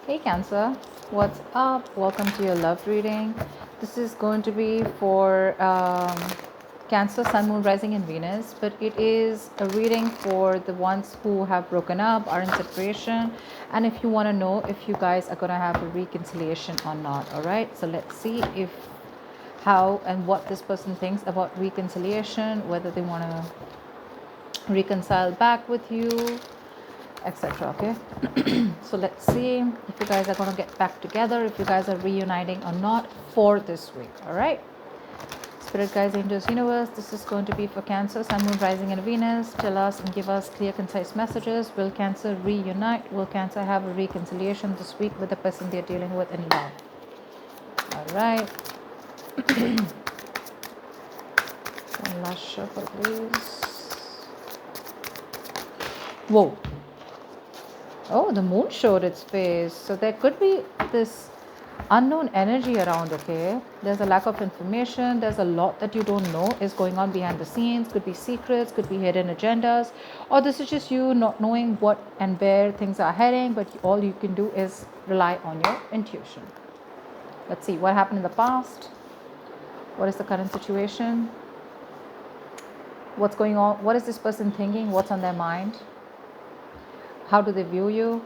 Hey Cancer, what's up? Welcome to your love reading. This is going to be for Cancer, Sun, Moon, Rising, and Venus, but it is a reading for the ones who have broken up, are in separation, and if you want to know if you guys are going to have a reconciliation or not. All right, so let's see if how and what this person thinks about reconciliation, whether they want to reconcile back with you, etc. Okay, so let's see if you guys are going to get back together, if you guys are reuniting or not for this week. All right, spirit guides, angels, universe, this is going to be for Cancer, Sun, Moon, Rising, and Venus. Tell us and give us clear, concise messages. Will Cancer reunite? Will Cancer have a reconciliation this week with the person they're dealing with in love? All right, one last shuffle please. Whoa. Oh, the moon showed its face. So there could be this unknown energy around, okay? There's a lack of information. There's a lot that you don't know is going on behind the scenes. Could be secrets, could be hidden agendas. Or this is just you not knowing what and where things are heading, but all you can do is rely on your intuition. Let's see what happened in the past. What is the current situation? What's going on? What is this person thinking? What's on their mind? How do they view you?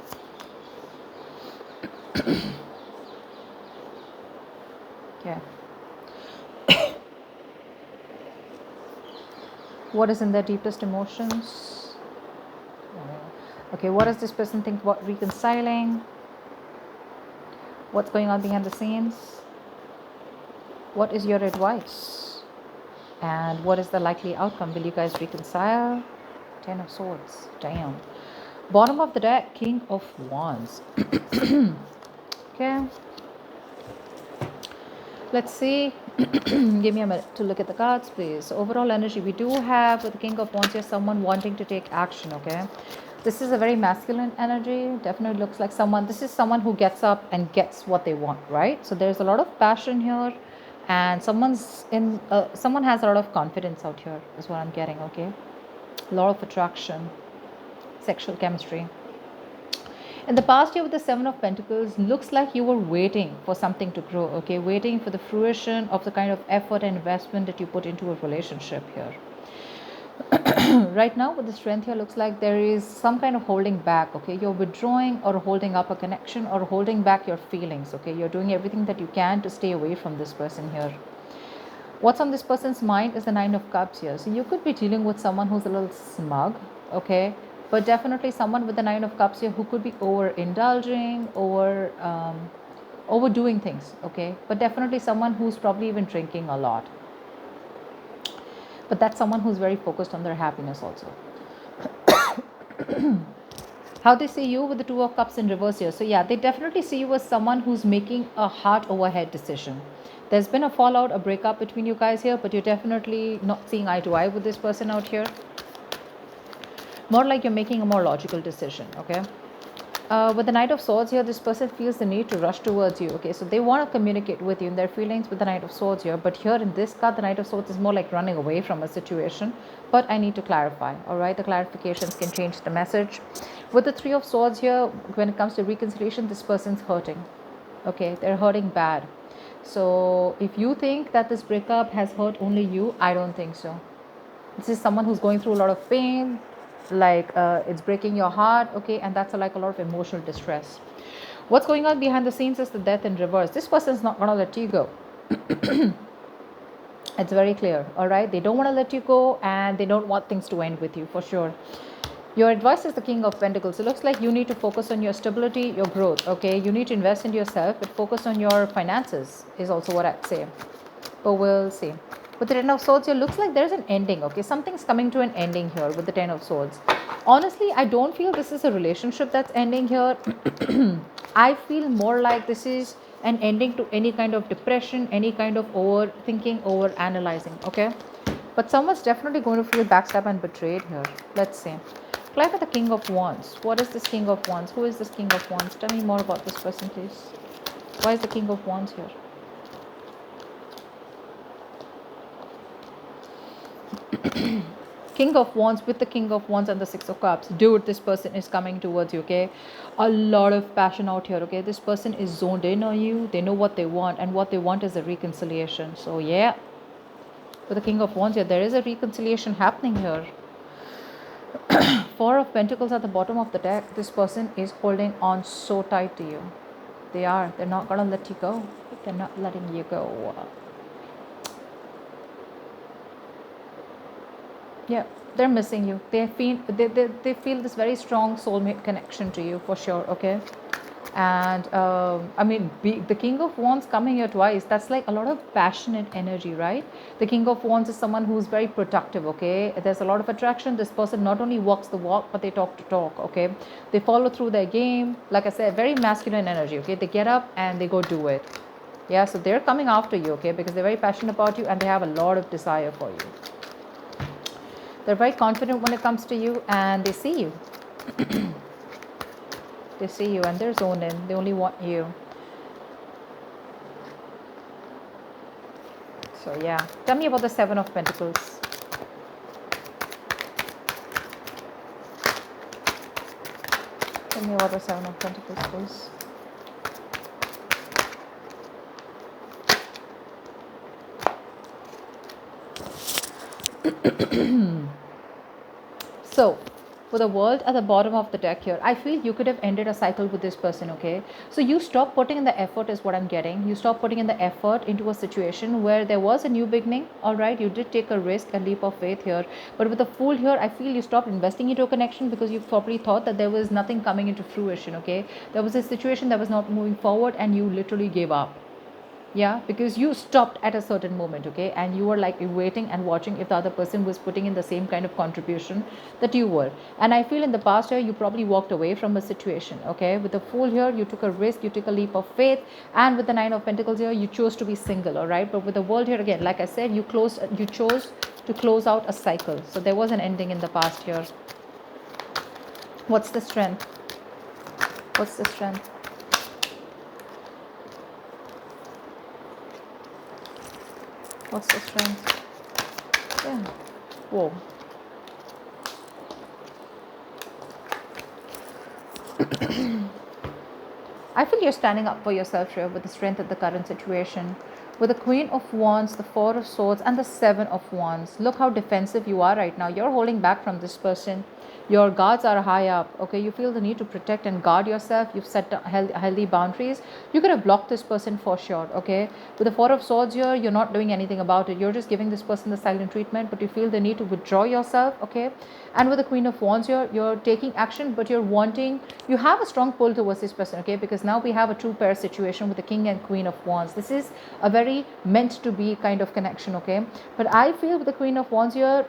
Yeah. What is in their deepest emotions? Okay, what does this person think about reconciling? What's going on behind the scenes? What is your advice? And what is the likely outcome? Will you guys reconcile? 10 of Swords. Damn. Bottom of the deck, King of Wands. Okay. Let's see. Give me a minute to look at the cards, please. So overall energy, we do have with the King of Wands here someone wanting to take action, okay? This is a very masculine energy. Definitely looks like someone, this is someone who gets up and gets what they want, right? So there's a lot of passion here and someone has a lot of confidence out here is what I'm getting, okay? A lot of attraction, sexual chemistry. In the past year with the Seven of Pentacles, looks like you were waiting for something to grow, okay? Waiting for the fruition of the kind of effort and investment that you put into a relationship here. Right now with the strength here, looks like there is some kind of holding back, okay? You're withdrawing or holding up a connection or holding back your feelings, okay? You're doing everything that you can to stay away from this person here. What's on this person's mind is the Nine of Cups here. So you could be dealing with someone who's a little smug, okay? But definitely someone with the Nine of Cups here who could be overindulging, overdoing things, okay? But definitely someone who's probably even drinking a lot. But that's someone who's very focused on their happiness also. How they see you with the Two of Cups in reverse here. So yeah, they definitely see you as someone who's making a heart over head decision. There's been a fallout, a breakup between you guys here, but you're definitely not seeing eye to eye with this person out here. More like you're making a more logical decision, okay? With the Knight of Swords here, this person feels the need to rush towards you, okay? So they want to communicate with you in their feelings with the Knight of Swords here. But here in this card, the Knight of Swords is more like running away from a situation. But I need to clarify, all right? The clarifications can change the message. With the Three of Swords here, when it comes to reconciliation, this person's hurting, okay? They're hurting bad. So if you think that this breakup has hurt only you, I don't think so. This is someone who's going through a lot of pain, like it's breaking your heart, okay? And that's like a lot of emotional distress. What's going on behind the scenes is the Death in reverse. This person's not going to let you go. It's very clear, all right? They don't want to let you go and they don't want things to end with you, for sure. Your advice is the King of Pentacles. It looks like you need to focus on your stability, your growth, okay? You need to invest in yourself, but focus on your finances is also what I'd say. But we'll see. With the Ten of Swords here, looks like there's an ending, okay? Something's coming to an ending here with the Ten of Swords. Honestly, I don't feel this is a relationship that's ending here. I feel more like this is an ending to any kind of depression, any kind of overthinking, over-analyzing, okay? But someone's definitely going to feel backstabbed and betrayed here. Let's see. Apply for the King of Wands. What is this King of Wands? Who is this King of Wands? Tell me more about this person, please. Why is the King of Wands here? King of Wands with the King of Wands and the Six of Cups. Dude, this person is coming towards you, okay? A lot of passion out here, okay? This person is zoned in on you. They know what they want, and what they want is a reconciliation. So, yeah, with the King of Wands here, there is a reconciliation happening here. Four of Pentacles at the bottom of the deck. This person is holding on so tight to you. They are. They're not going to let you go. They're not letting you go. Yeah, they're missing you. They feel this very strong soulmate connection to you for sure, okay? And I mean, the King of Wands coming here twice, that's like a lot of passionate energy, right? The King of Wands is someone who's very productive, okay? There's a lot of attraction. This person not only walks the walk, but they talk to talk, okay? They follow through their game. Like I said, very masculine energy, okay? They get up and they go do it. Yeah, so they're coming after you, okay? Because they're very passionate about you and they have a lot of desire for you. They're very confident when it comes to you, and they see you. They see you and they're zoned in. They only want you. So yeah, tell me about the Seven of Pentacles. Tell me about the Seven of Pentacles, please. So, for the World at the bottom of the deck here, I feel you could have ended a cycle with this person, okay? So you stop putting in the effort is what I'm getting. You stop putting in the effort into a situation where there was a new beginning, all right? You did take a risk, a leap of faith here. But with the Fool here, I feel you stopped investing into a connection because you probably thought that there was nothing coming into fruition, okay? There was a situation that was not moving forward and you literally gave up. Yeah, because you stopped at a certain moment, okay, and you were like waiting and watching if the other person was putting in the same kind of contribution that you were. And I feel in the past year you probably walked away from a situation, okay? With the Fool here, you took a risk, you took a leap of faith, and with the Nine of Pentacles here, you chose to be single, all right? But with the World here, again, like I said, you chose to close out a cycle. So there was an ending in the past year. What's the strength? What's the strength? What's the strength? Yeah. Whoa. I feel you're standing up for yourself here with the strength of the current situation. With the Queen of Wands, the Four of Swords, and the Seven of Wands. Look how defensive you are right now. You're holding back from this person. Your guards are high up, okay? You feel the need to protect and guard yourself. You've set healthy boundaries. You could have blocked this person for sure, okay? With the Four of Swords here, you're not doing anything about it. You're just giving this person the silent treatment, but you feel the need to withdraw yourself, okay? And with the Queen of Wands here, you're taking action, but you have a strong pull towards this person, okay? Because now we have a two pair situation with the King and Queen of Wands. This is a very meant to be kind of connection, okay? But I feel with the Queen of Wands here,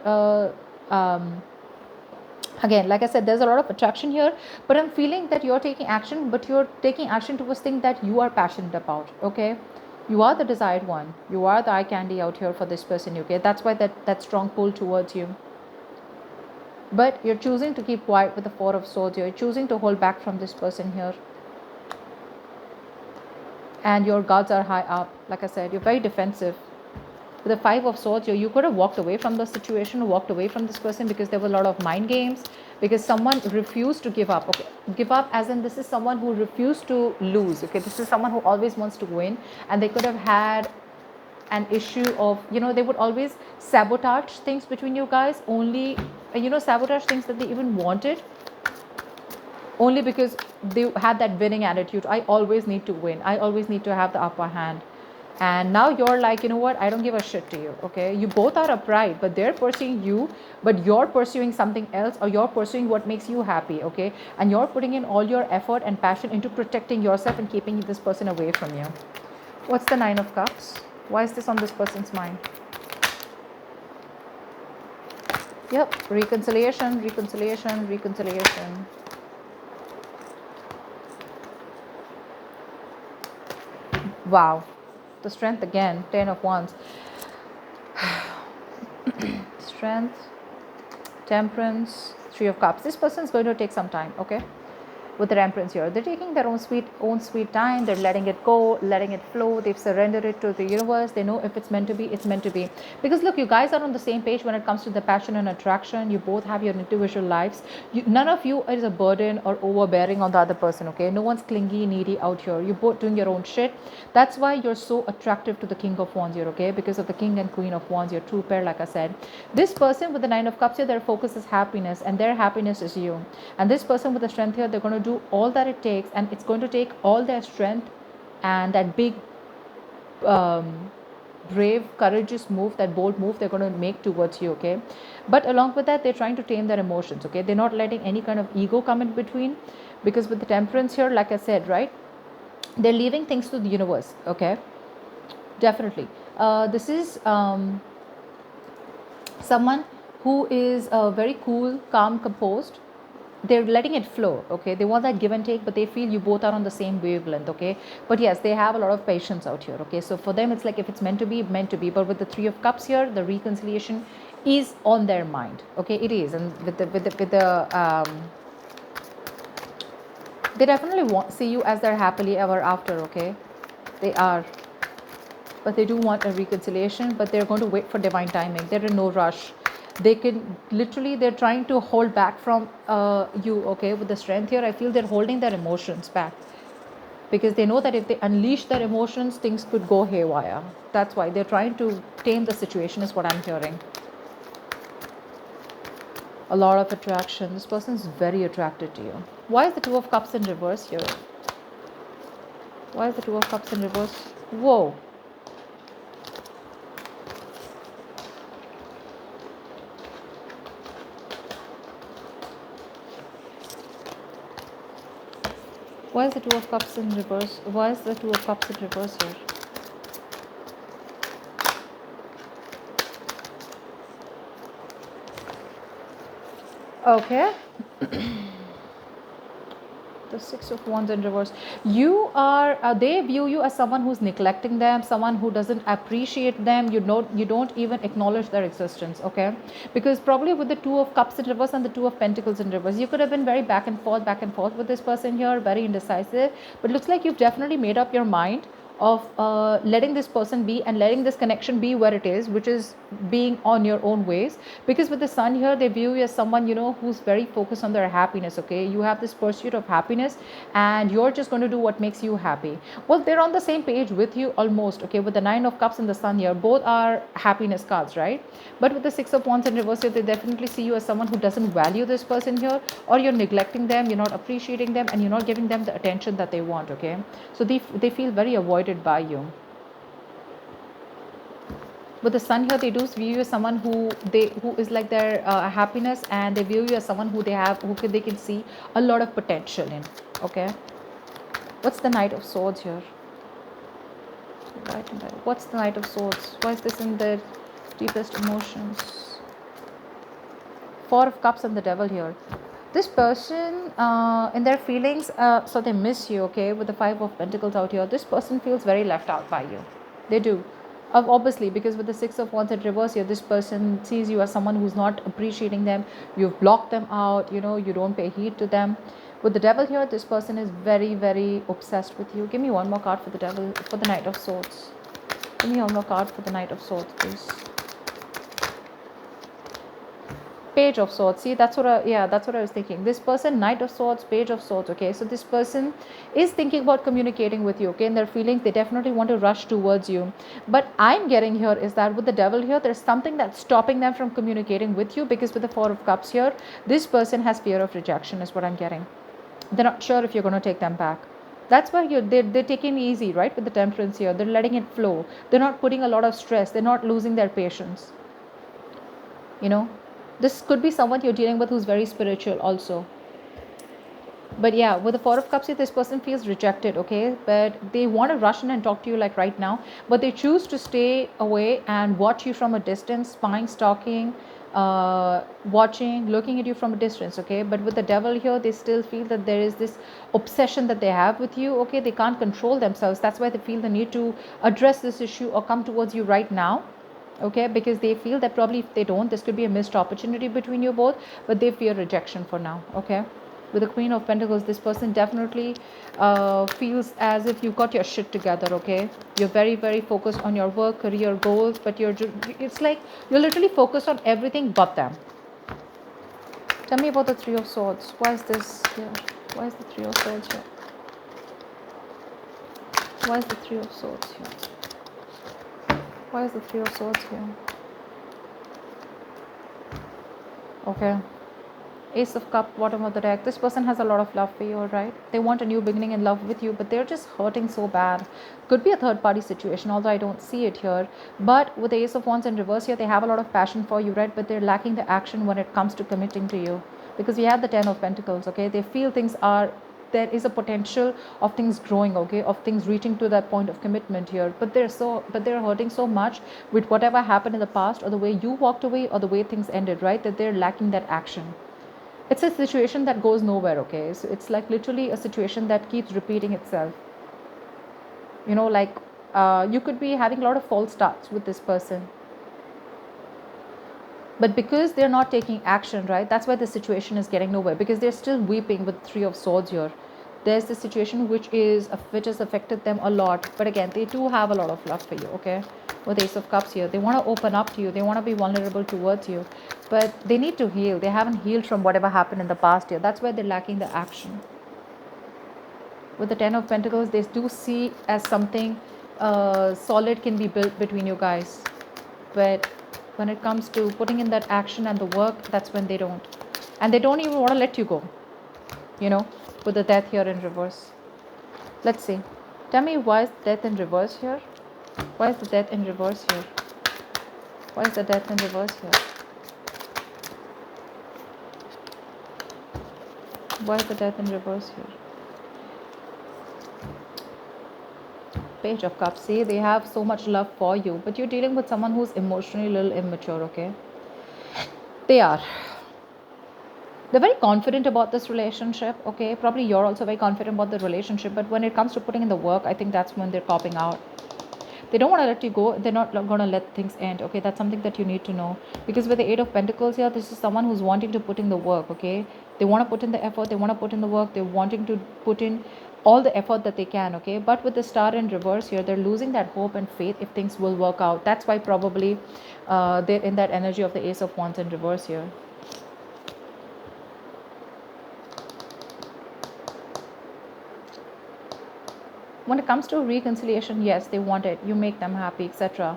again, like I said, there's a lot of attraction here, but I'm feeling that you're taking action, but you're taking action towards things that you are passionate about, okay? You are the desired one. You are the eye candy out here for this person, okay? That's why that strong pull towards you. But you're choosing to keep quiet with the Four of Swords. You're choosing to hold back from this person here. And your guards are high up. Like I said, you're very defensive. With the Five of Swords, you could have walked away from the situation, walked away from this person because there were a lot of mind games, because someone refused to give up. Okay, give up as in this is someone who refused to lose. Okay, this is someone who always wants to win, and they could have had an issue of, they would always sabotage things between you guys, only, sabotage things that they even wanted, only because they had that winning attitude. I always need to win. I always need to have the upper hand. And now you're like, you know what, I don't give a shit to you, okay? You both are upright, but they're pursuing you, but you're pursuing something else, or you're pursuing what makes you happy, okay? And you're putting in all your effort and passion into protecting yourself and keeping this person away from you. What's the Nine of Cups? Why is this on this person's mind? Yep, reconciliation, reconciliation, reconciliation. Wow. The Strength again, 10 of Wands. Strength, Temperance, Three of Cups. This person is going to take some time, okay? with the Temperance here. They're taking their own sweet time. They're letting it go, letting it flow. They've surrendered it to the universe. They know if it's meant to be, it's meant to be. Because look, you guys are on the same page when it comes to the passion and attraction. You both have your individual lives. None of you is a burden or overbearing on the other person, okay? No one's clingy, needy out here. You're both doing your own shit. That's why you're so attractive to the King of Wands here, okay? Because of the King and Queen of Wands, your true pair, like I said. This person with the Nine of Cups here, their focus is happiness, and their happiness is you. And this person with the Strength here, they're going to do all that it takes, and it's going to take all their strength and that big brave, courageous move, that bold move they're going to make towards you, okay? But along with that, they're trying to tame their emotions, okay? They're not letting any kind of ego come in between, because with the Temperance here, like I said, right, they're leaving things to the universe, okay? Definitely. This is someone who is very cool, calm, composed. They're letting it flow, okay? They want that give and take, but they feel you both are on the same wavelength, okay? But yes, they have a lot of patience out here, okay? So for them, it's like if it's meant to be, meant to be. But with the Three of Cups here, the reconciliation is on their mind, okay? It is. And they definitely see you as their happily ever after, okay? They are. But they do want a reconciliation, but they're going to wait for divine timing. They're in no rush. They can literally, they're trying to hold back from you, okay? With the Strength here, I feel they're holding their emotions back, because they know that if they unleash their emotions, things could go haywire. That's why they're trying to tame the situation, is what I'm hearing. A lot of attraction. This person is very attracted to you. Why is the Two of Cups in reverse here? Why is the Two of Cups in reverse? Whoa. Why is the Two of Cups in reverse? Why is the Two of Cups in reverse here? Okay. The Six of Wands in reverse. You are, they view you as someone who's neglecting them, someone who doesn't appreciate them. You don't even acknowledge their existence, okay? Because probably with the Two of Cups in reverse and the Two of Pentacles in reverse, you could have been very back and forth with this person here, very indecisive. But looks like you've definitely made up your mind of letting this person be and letting this connection be where it is, which is being on your own ways. Because with the Sun here, they view you as someone, you know, who's very focused on their happiness, okay? You have this pursuit of happiness, and you're just going to do what makes you happy. Well, they're on the same page with you almost, okay? With the Nine of Cups and the Sun here, both are happiness cards, right? But with the Six of Wands in reverse here, they definitely see you as someone who doesn't value this person here, or you're neglecting them, you're not appreciating them, and you're not giving them the attention that they want, okay? So they feel very avoided by you. With the Sun here, they do view you as someone who is like their happiness, and they view you as someone who they can see a lot of potential in, okay? What's the Knight of Swords here? What's the Knight of Swords? Why is this in their deepest emotions? Four of Cups and the Devil here. This person, in their feelings, so they miss you, okay? With the Five of Pentacles out here, this person feels very left out by you. They do. Obviously, because with the Six of Wands in reverse here, this person sees you as someone who's not appreciating them. You've blocked them out, you know, you don't pay heed to them. With the Devil here, this person is very, very obsessed with you. Give me one more card for the Devil, for the Knight of Swords. Give me one more card for the Knight of Swords, please. Page of Swords. See, that's what I was thinking. This person, Knight of Swords, Page of Swords, okay? So this person is thinking about communicating with you, okay? And their feelings, they definitely want to rush towards you. But I'm getting here is that with the Devil here, there's something that's stopping them from communicating with you, because with the Four of Cups here, this person has fear of rejection, is what I'm getting. They're not sure if you're going to take them back. That's why they're taking it easy, right? With the Temperance here, they're letting it flow. They're not putting a lot of stress. They're not losing their patience, you know? This could be someone you're dealing with who's very spiritual also. But yeah, with the Four of Cups here, this person feels rejected, okay? But they want to rush in and talk to you like right now, but they choose to stay away and watch you from a distance, spying, stalking, watching, looking at you from a distance, okay? But with the Devil here, they still feel that there is this obsession that they have with you, okay? They can't control themselves. That's why they feel the need to address this issue or come towards you right now. Okay, because they feel that probably if they don't, this could be a missed opportunity between you both, but they fear rejection for now, okay? With the Queen of Pentacles, this person definitely feels as if you've got your shit together, okay? You're very, very focused on your work, career goals, but it's like you're literally focused on everything but them. Tell me about the Three of Swords. Why is this here? Why is the Three of Swords here? Why is the Three of Swords here? Why is the Three of Swords here? Okay. Ace of Cup, bottom of the deck. This person has a lot of love for you, alright? They want a new beginning in love with you, but they're just hurting so bad. Could be a third party situation, although I don't see it here. But with the Ace of Wands in reverse here, they have a lot of passion for you, right? But they're lacking the action when it comes to committing to you. Because we have the Ten of Pentacles, okay? They feel things are, there is a potential of things growing, okay, of things reaching to that point of commitment here, but they're hurting so much with whatever happened in the past, or the way you walked away, or the way things ended, right? That they're lacking that action. It's a situation that goes nowhere, okay? So it's like literally a situation that keeps repeating itself. You know, like you could be having a lot of false starts with this person. But because they're not taking action, right? That's why the situation is getting nowhere, because they're still weeping with Three of Swords here. There's the situation which has affected them a lot. But again, they do have a lot of love for you, okay? With Ace of Cups here, they want to open up to you, they want to be vulnerable towards you, but they need to heal. They haven't healed from whatever happened in the past year. That's why they're lacking the action. With the Ten of Pentacles, they do see as something solid can be built between you guys, but when it comes to putting in that action and the work, that's when they don't, and they don't even want to let you go, you know. With the Death here in reverse, let's see, tell me, why is Death in reverse here? Why is the Death in reverse here? Why is the Death in reverse here? Why is the Death in reverse here? Page of Cups. See, they have so much love for you, but you're dealing with someone who's emotionally a little immature, okay? They are. They're very confident about this relationship, okay? Probably you're also very confident about the relationship, but when it comes to putting in the work, I think that's when they're copping out. They don't want to let you go. They're not going to let things end, okay? That's something that you need to know. Because with the Eight of Pentacles here, this is someone who's wanting to put in the work, okay? They want to put in the effort. They want to put in the work. They're wanting to put in all the effort that they can, okay? But with the Star in reverse here, they're losing that hope and faith if things will work out. That's why probably they're in that energy of the Ace of Wands in reverse here. When it comes to reconciliation, yes, they want it. You make them happy, etc.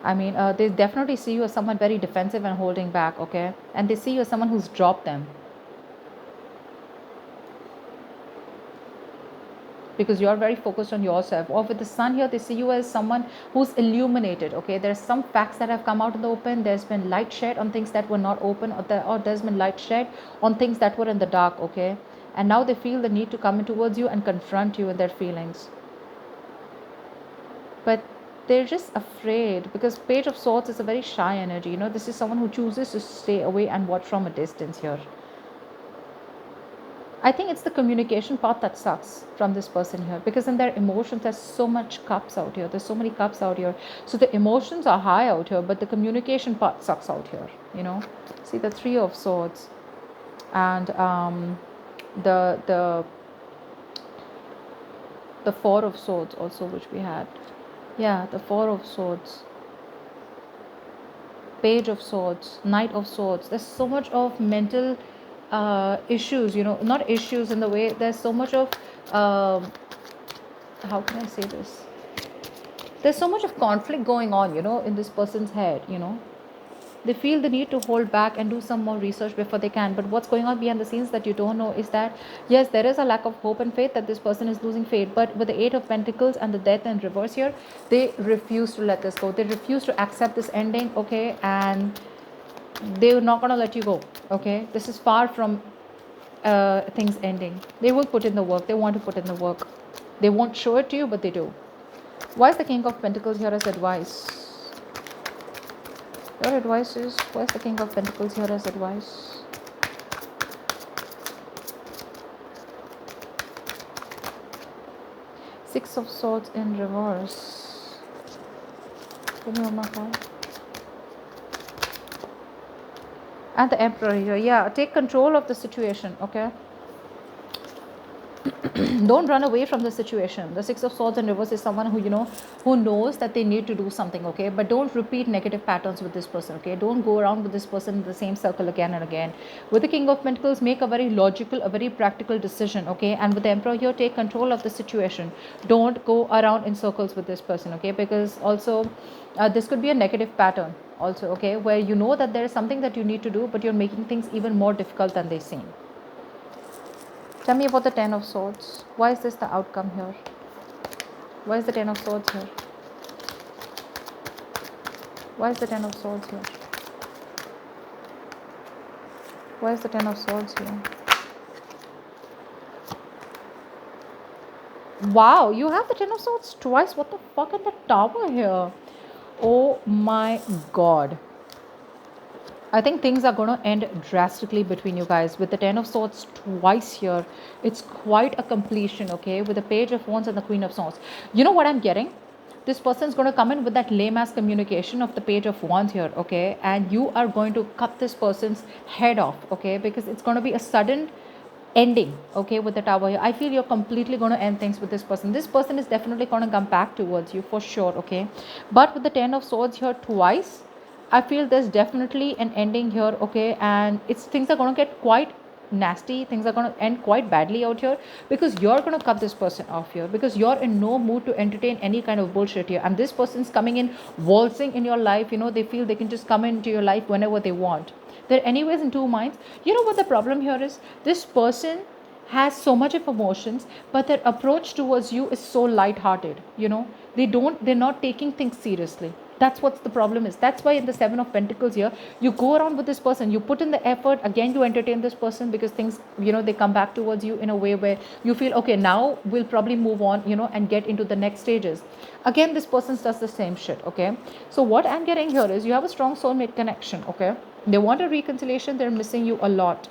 I mean, they definitely see you as someone very defensive and holding back, okay? And they see you as someone who's dropped them. Because you're very focused on yourself. Or with the Sun here, they see you as someone who's illuminated, okay? There's some facts that have come out in the open. There's been light shed on things that were not open, or there's been light shed on things that were in the dark, okay? And now they feel the need to come in towards you and confront you in their feelings. But they're just afraid, because Page of Swords is a very shy energy, you know. This is someone who chooses to stay away and watch from a distance here. I think it's the communication part that sucks from this person here, because in their emotions, there's so much cups out here. There's so many cups out here. So the emotions are high out here, but the communication part sucks out here, you know. See the Three of Swords and the Four of Swords also, which we had. Yeah, the Four of Swords, Page of Swords, Knight of Swords. There's so much of mental issues, you know, not issues in the way, there's so much of, how can I say this? There's so much of conflict going on, you know, in this person's head, you know. They feel the need to hold back and do some more research before they can. But what's going on behind the scenes that you don't know is that, yes, there is a lack of hope and faith, that this person is losing faith. But with the Eight of Pentacles and the Death in reverse here, they refuse to let this go. They refuse to accept this ending, okay? And they're not going to let you go, okay? This is far from things ending. They will put in the work. They want to put in the work. They won't show it to you, but they do. Why is the King of Pentacles here as advice? Your advice is, why is the King of Pentacles here as advice? Six of Swords in reverse. Give me one more card. And the Emperor here. Yeah, take control of the situation, okay? Don't run away from the situation. The Six of Swords in reverse is someone who, who knows that they need to do something, okay? But don't repeat negative patterns with this person, okay? Don't go around with this person in the same circle again and again. With the King of Pentacles, make a very logical, a very practical decision, okay? And with the Emperor here, take control of the situation. Don't go around in circles with this person, okay? Because also, this could be a negative pattern also, okay? Where you know that there is something that you need to do, but you're making things even more difficult than they seem. Tell me about the Ten of Swords. Why is this the outcome here? Why is the Ten of Swords here? Why is the Ten of Swords here? Why is the Ten of Swords here? Wow, you have the Ten of Swords twice. What the fuck in the Tower here? Oh my god. I think things are going to end drastically between you guys. With the Ten of Swords twice here, it's quite a completion, okay? With the Page of Wands and the Queen of Swords. You know what I'm getting? This person's going to come in with that lame-ass communication of the Page of Wands here, okay? And you are going to cut this person's head off, okay? Because it's going to be a sudden ending, okay, with the Tower here. I feel you're completely going to end things with this person. This person is definitely going to come back towards you for sure, okay? But with the Ten of Swords here twice, I feel there's definitely an ending here, okay, and things are going to get quite nasty. Things are going to end quite badly out here because you're going to cut this person off here because you're in no mood to entertain any kind of bullshit here, and this person's coming in waltzing in your life. They feel they can just come into your life whenever they want. They're anyways in two minds. You know what the problem here is? This person has so much of emotions, but their approach towards you is so light-hearted. They're not taking things seriously. That's what the problem is. That's why in the Seven of Pentacles here, you go around with this person, you put in the effort, again you entertain this person because things, they come back towards you in a way where you feel, okay, now we'll probably move on, and get into the next stages. Again, this person does the same shit, okay? So what I'm getting here is you have a strong soulmate connection, okay? They want a reconciliation, they're missing you a lot.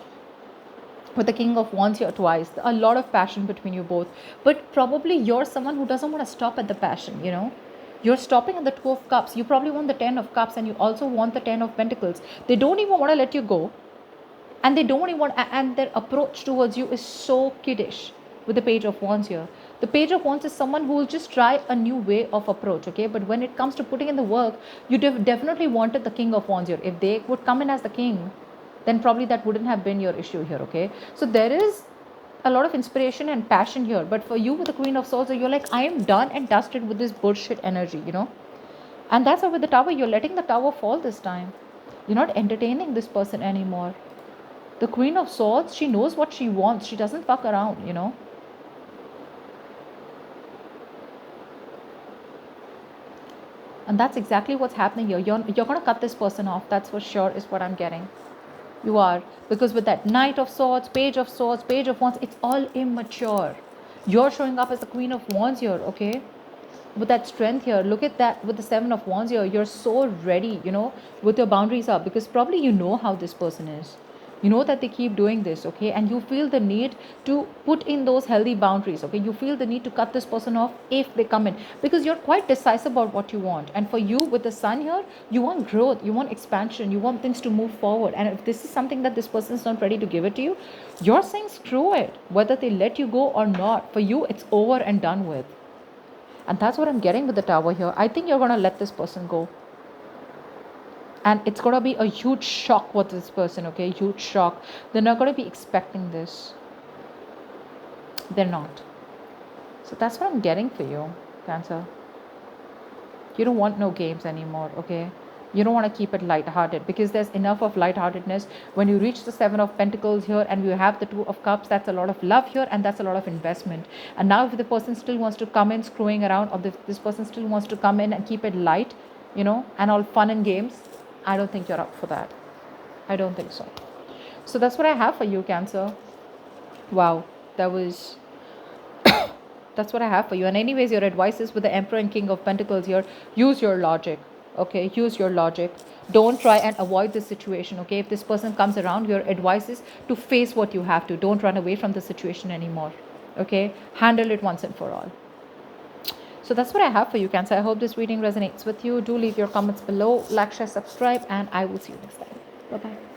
With the King of Wands here twice, a lot of passion between you both. But probably you're someone who doesn't want to stop at the passion, You're stopping at the Two of Cups. You probably want the Ten of Cups and you also want the Ten of Pentacles. They don't even want to let you go. And they don't even want, and their approach towards you is so kiddish with the Page of Wands here. The Page of Wands is someone who will just try a new way of approach, okay? But when it comes to putting in the work, you definitely wanted the King of Wands here. If they would come in as the king, then probably that wouldn't have been your issue here, okay? So there is a lot of inspiration and passion here, but for you with the Queen of Swords, you're like, I am done and dusted with this bullshit energy, and that's why with the Tower, you're letting the Tower fall this time. You're not entertaining this person anymore. The Queen of Swords, she knows what she wants. She doesn't fuck around, and that's exactly what's happening here. You're going to cut this person off, that's for sure, is what I'm getting. You are, because with that Knight of Swords, Page of Swords, Page of Wands, it's all immature. You're showing up as the Queen of Wands here, okay? With that strength here, look at that with the Seven of Wands here. You're so ready, with your boundaries up, because probably you know how this person is. You know that they keep doing this, okay? And you feel the need to put in those healthy boundaries, okay? You feel the need to cut this person off if they come in, because you're quite decisive about what you want. And for you with the Sun here, you want growth, you want expansion, you want things to move forward. And if this is something that this person is not ready to give it to you, you're saying screw it. Whether they let you go or not, for you, it's over and done with. And that's what I'm getting with the Tower here. I think you're going to let this person go. And it's going to be a huge shock with this person, okay? Huge shock. They're not going to be expecting this. They're not. So that's what I'm getting for you, Cancer. You don't want no games anymore, okay? You don't want to keep it lighthearted, because there's enough of lightheartedness. When you reach the Seven of Pentacles here and you have the Two of Cups, that's a lot of love here and that's a lot of investment. And now if the person still wants to come in screwing around, or this person still wants to come in and keep it light, and all fun and games, I don't think you're up for that. I don't think so. So that's what I have for you, Cancer. Wow, that's what I have for you. And anyways, your advice is with the Emperor and King of Pentacles here, use your logic, okay? Use your logic. Don't try and avoid this situation, okay? If this person comes around, your advice is to face what you have to. Don't run away from the situation anymore, okay? Handle it once and for all. So that's what I have for you, Cancer. I hope this reading resonates with you. Do leave your comments below, like, share, subscribe, and I will see you next time. Bye-bye.